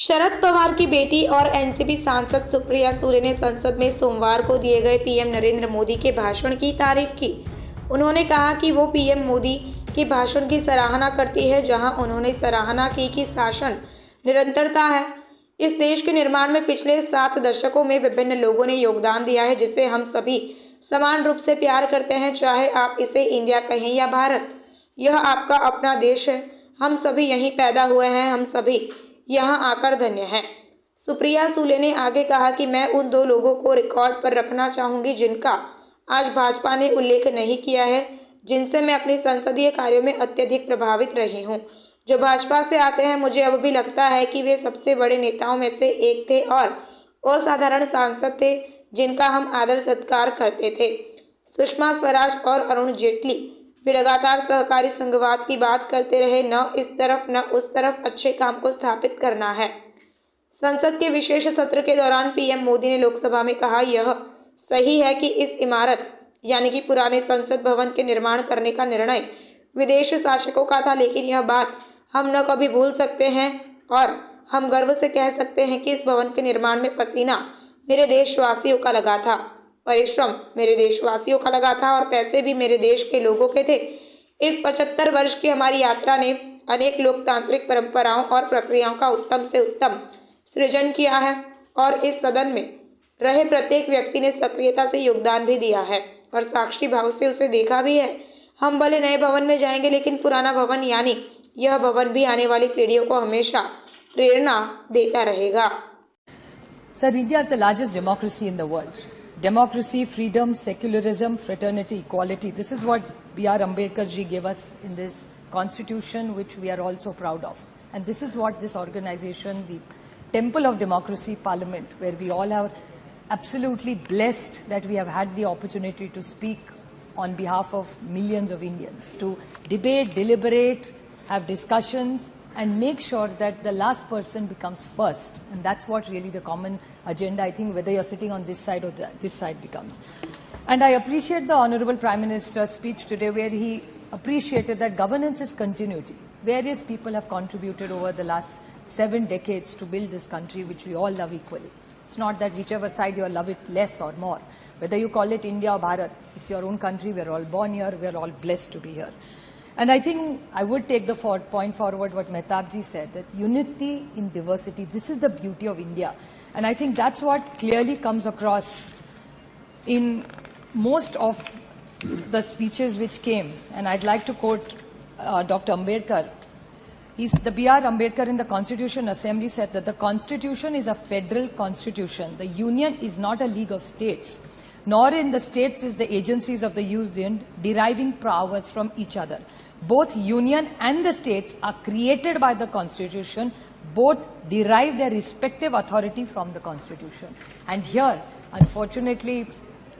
शरद पवार की बेटी और एनसीपी सांसद सुप्रिया सुले ने संसद में सोमवार को दिए गए पीएम नरेंद्र मोदी के भाषण की तारीफ की। उन्होंने कहा कि वो पीएम मोदी के भाषण की सराहना करती है, जहां उन्होंने सराहना की कि शासन निरंतरता है। इस देश के निर्माण में पिछले 7 दशकों में विभिन्न लोगों ने योगदान दिया है, जिसे हम सभी समान रूप से प्यार करते हैं, चाहे आप इसे इंडिया कहें या भारत। यह आपका अपना देश है, हम सभी यहीं पैदा हुए हैं, हम सभी यहाँ आकर धन्य हैं। सुप्रिया सुले ने आगे कहा कि मैं उन 2 लोगों को रिकॉर्ड पर रखना चाहूंगी जिनका आज भाजपा ने उल्लेख नहीं किया है, जिनसे मैं अपने संसदीय कार्यों में अत्यधिक प्रभावित रही हूँ, जो भाजपा से आते हैं। मुझे अब भी लगता है कि वे सबसे बड़े नेताओं में से एक थे और असाधारण सांसद थे जिनका हम आदर सत्कार करते थे। सुषमा स्वराज और अरुण जेटली वे लगातार सहकारी संघवाद की बात करते रहे, न इस तरफ न उस तरफ अच्छे काम को स्थापित करना है। संसद के विशेष सत्र के दौरान पीएम मोदी ने लोकसभा में कहा, यह सही है कि इस इमारत यानी कि पुराने संसद भवन के निर्माण करने का निर्णय विदेश शासकों का था, लेकिन यह बात हम न कभी भूल सकते हैं और हम गर्व से कह सकते हैं कि इस भवन के निर्माण में पसीना मेरे देशवासियों का लगा था, परिश्रम मेरे देशवासियों का लगा था और पैसे भी मेरे देश के लोगों के थे। इस 75 वर्ष की हमारी यात्रा ने अनेक लोकतांत्रिक परंपराओं और प्रक्रियाओं का उत्तम से उत्तम सृजन किया है और इस सदन में रहे प्रत्येक व्यक्ति ने सक्रियता से योगदान भी दिया है और साक्षी भाव से उसे देखा भी है। हम भले नए भवन में जाएंगे, लेकिन पुराना भवन यानी यह भवन भी आने वाली पीढ़ियों को हमेशा प्रेरणा देता रहेगा। Sir, India is the largest democracy in the world. Democracy, freedom, secularism, fraternity, equality. This is what B.R. Ambedkar ji gave us in this constitution, which we are also proud of. And this is what this organization, the Temple of Democracy Parliament, where we all are absolutely blessed that we have had the opportunity to speak on behalf of millions of Indians, to debate, deliberate, have discussions, and make sure that the last person becomes first. And that's what really the common agenda, I think, whether you're sitting on this side or this side becomes. And I appreciate the Honorable Prime Minister's speech today, where he appreciated that governance is continuity. Various people have contributed over the last 7 decades to build this country, which we all love equally. It's not that whichever side you love it less or more. Whether you call it India or Bharat, it's your own country. We're all born here. We're all blessed to be here. And I think I would take the point forward what Mehtab ji said, that unity in diversity, this is the beauty of India. And I think that's what clearly comes across in most of the speeches which came. And I'd like to quote Dr. Ambedkar. The B.R. Ambedkar in the Constitution Assembly said that the Constitution is a federal constitution. The Union is not a league of states, nor in the states is the agencies of the Union deriving powers from each other. Both Union and the states are created by the Constitution. Both derive their respective authority from the Constitution. And here, unfortunately,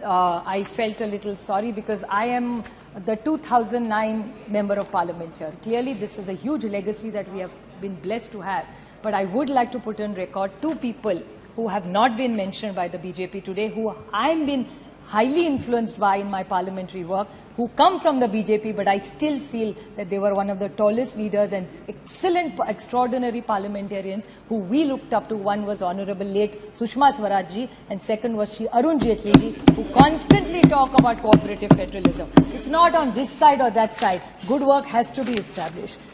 I felt a little sorry because I am the 2009 Member of Parliament here. Clearly, this is a huge legacy that we have been blessed to have. But I would like to put on record 2 people who have not been mentioned by the BJP today, who I've been highly influenced by in my parliamentary work, who come from the BJP, but I still feel that they were one of the tallest leaders and excellent, extraordinary parliamentarians who we looked up to. One was Honorable late Sushma Swaraj ji, and second was Shri Arun Jetli ji, who constantly talk about cooperative federalism. It's not on this side or that side. Good work has to be established.